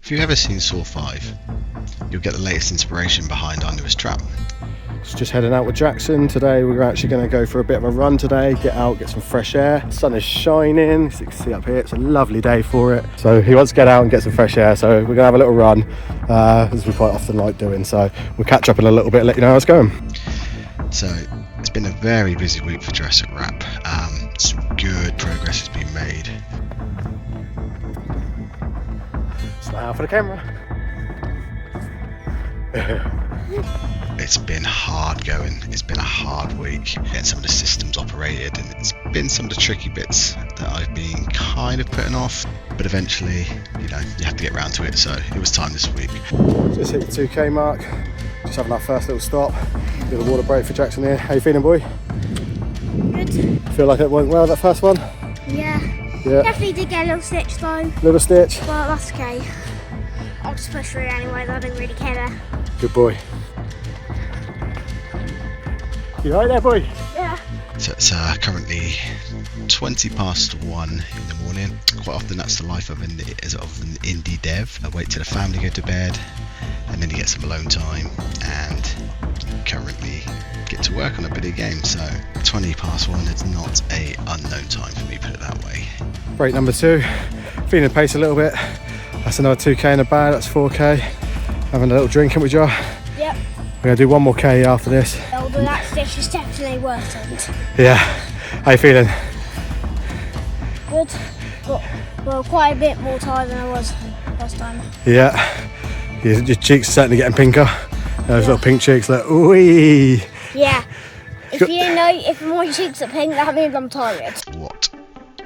If you've ever seen Saw 5, you'll get the latest inspiration behind our newest trap. Just heading out with Jackson. Today we're actually going to go for a bit of a run today, get out, get some fresh air. The sun is shining, as you can see up here, it's a lovely day for it. So he wants to get out and get some fresh air, so we're going to have a little run, as we quite often like doing. So we'll catch up in a little bit, let you know how it's going. So it's been a very busy week for Jurassic Wrap. Some good progress has been made. Smile for the camera. It's been hard going, it's been a hard week getting some of the systems operated, and it's been some of the tricky bits that I've been kind of putting off, but eventually, you know, you have to get around to it, so it was time this week. Just hit the 2k mark, just having our first little stop. Do the water break for Jackson here. How you feeling, boy? Good. Feel like it went well, that first one? Yeah. Yeah. Definitely did get a little stitch though. Little stitch? But that's okay. I'll just push through anyway, I don't really care there. Good boy. You right there, boy? Yeah. So it's currently 20 past 1 in the morning. Quite often that's the life of an indie dev. I wait till the family go to bed, and then you get some alone time, and currently get to work on a bit of game. So 20 past 1 is not a unknown time for me, put it that way. Break number 2. Feeling the pace a little bit. That's another 2k in the bag, that's 4k. Having a little drink in with you. Yep. We're going to do one more K after this. Although that stitch is definitely worsened. Yeah. How you feeling? Good. But, well, quite a bit more tired than I was last time. Yeah. Your cheeks are certainly getting pinker. Those little pink cheeks, like, ooh. Yeah. If you didn't know, if my cheeks are pink, that means I'm tired. What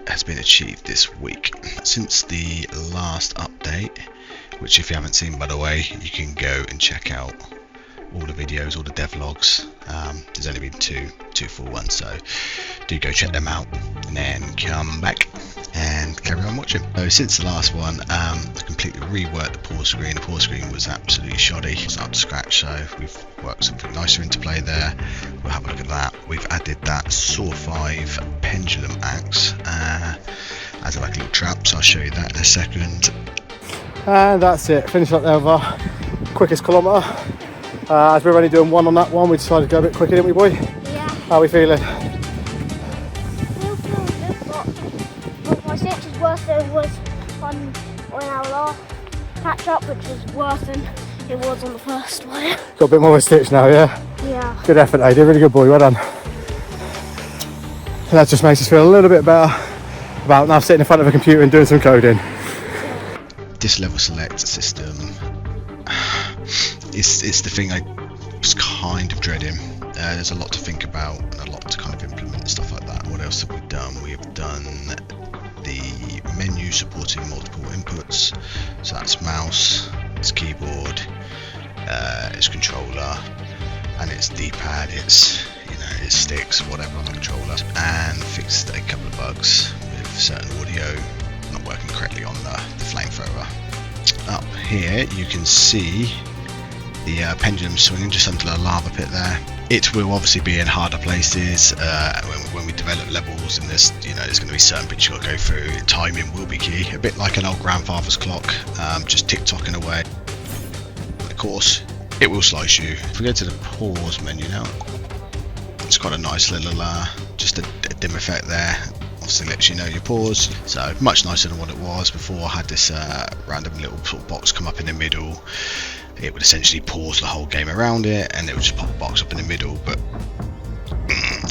has been achieved this week? Since the last update, which if you haven't seen, by the way, you can go and check out all the videos, all the devlogs. There's only been two full ones, so do go check them out and then come back and carry on watching. So since the last one, I completely reworked the pause screen. The pause screen was absolutely shoddy, it's up to scratch, so we've worked something nicer into play there. We'll have a look at that. We've added that Saw 5 pendulum axe as like a little trap, so I'll show you that in a second. And that's it, finish up there with our quickest kilometre. As we're only doing one on that one, we decided to go a bit quicker, didn't we, boy? Yeah. How are we feeling? Feel good, but my stitch is worse than it was on our last catch up, which was worse than it was on the first one. Got a bit more of a stitch now, yeah? Yeah. Good effort, eh? Did really good, boy, well done. And that just makes us feel a little bit better about now sitting in front of a computer and doing some coding. This level select system, it's the thing I was kind of dreading. There's a lot to think about and a lot to kind of implement and stuff like that. What else have we done? We have done the menu supporting multiple inputs, so that's mouse, it's keyboard, it's controller, and it's D-pad, it's it's sticks, whatever on the controller, and fixed a couple of bugs with certain audio not working correctly on the flamethrower. Up here you can see the pendulum swinging just under the lava pit there. It will obviously be in harder places when we develop levels, and there's going to be certain bits you've got to go through. Timing will be key, a bit like an old grandfather's clock, just tick-tocking away. Of course, it will slice you. If we go to the pause menu now, it's quite a nice little just a dim effect there. Obviously lets you know your pause, so much nicer than what it was before. I had this random little sort of box come up in the middle. It would essentially pause the whole game around it, and it would just pop a box up in the middle, but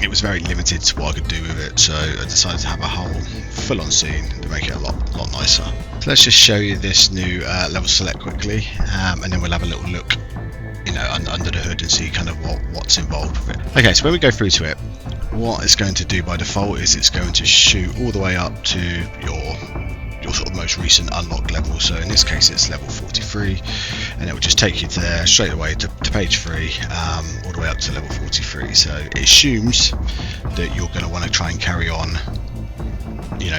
it was very limited to what I could do with it, so I decided to have a whole full-on scene to make it a lot nicer. So let's just show you this new level select quickly, and then we'll have a little look under the hood and see kind of what's involved with it. Okay, so when we go through to it, what it's going to do by default is it's going to shoot all the way up to your sort of most recent unlocked level. So in this case it's level 43, and it will just take you to there straight away to page 3, all the way up to level 43. So it assumes that you're going to want to try and carry on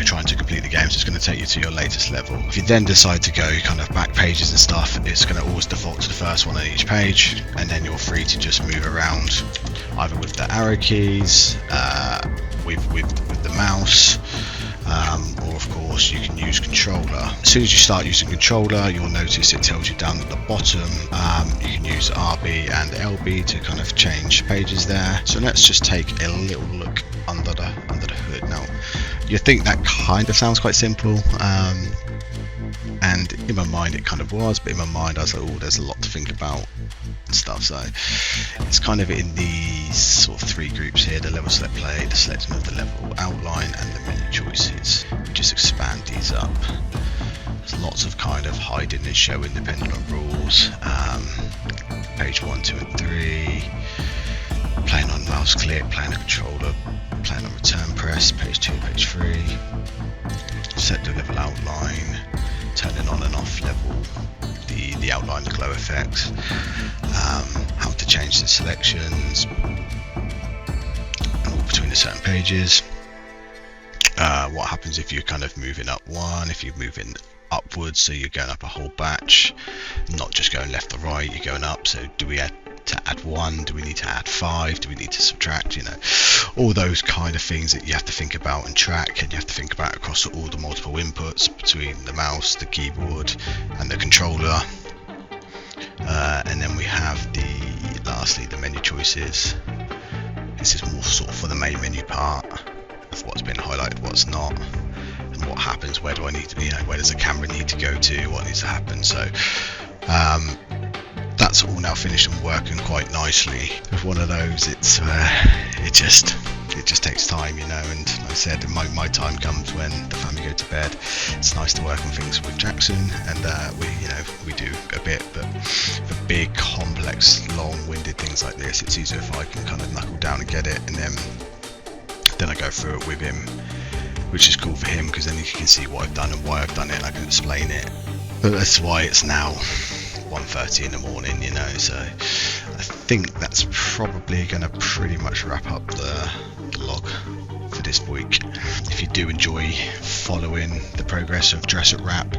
trying to complete the game, so it's going to take you to your latest level. If you then decide to go kind of back pages and stuff, it's going to always default to the first one on each page, and then you're free to just move around either with the arrow keys, with the mouse, or of course you can use controller. As soon as you start using controller, you'll notice it tells you down at the bottom you can use RB and LB to kind of change pages there. So let's just take a little look under the hood. Now you think that kind of sounds quite simple, and in my mind it kind of was, but in my mind I was like, oh, there's a lot to think about and stuff. So it's kind of in these sort of three groups here: the level select play, the selection of the level outline, and the menu choices. We just expand these up. There's lots of kind of hiding and showing depending on rules. Page 1, 2 and 3, playing on mouse click, playing a controller, playing on return press, page 2, page 3, set the level outline, turning on and off level, the outline, the glow effects, how to change the selections, and all between the certain pages. What happens if you're kind of moving up one, if you're moving upwards, so you're going up a whole batch, not just going left or right, you're going up. So do we have to add 1? Do we need to add 5? Do we need to subtract? You know, all those kind of things that you have to think about and track, and you have to think about across all the multiple inputs between the mouse, the keyboard, and the controller. And then we have lastly the menu choices. This is more sort of for the main menu part of what's been highlighted, what's not, and what happens. Where do I need to be? You know, where does the camera need to go to? What needs to happen? So that's all now finished and working quite nicely. With one of those, it just takes time, you know. And like I said, my time comes when the family go to bed. It's nice to work on things with Jackson, and we do a bit, but for big, complex, long-winded things like this, it's easier if I can kind of knuckle down and get it, and then I go through it with him, which is cool for him because then he can see what I've done and why I've done it, and I can explain it. But that's why it's now 1:30 in the morning, you know. So I think that's probably going to pretty much wrap up the log for this week. If you do enjoy following the progress of Dress It Wrap,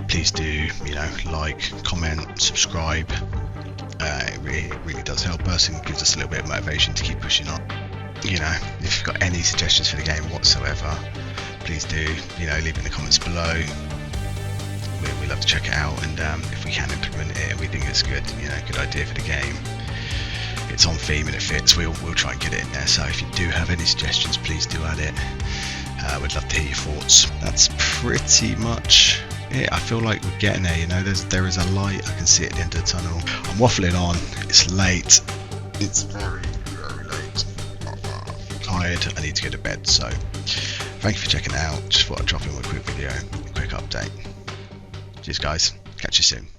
please do, you know, like, comment, subscribe. It really does help us and gives us a little bit of motivation to keep pushing on. You know, if you've got any suggestions for the game whatsoever, please do, you know, leave in the comments below. We love to check it out, and if we can implement it and we think it's good, you know, good idea for the game, it's on theme and it fits, we'll try and get it in there. So if you do have any suggestions, please do add it. We'd love to hear your thoughts. That's pretty much it. I feel like we're getting there, you know. There is a light, I can see it at the end of the tunnel. I'm waffling on, it's late, it's very, very late. I'm tired, I need to go to bed. So thank you for checking it out. Just thought I'd drop in with a quick video, a quick update. Cheers guys, catch you soon.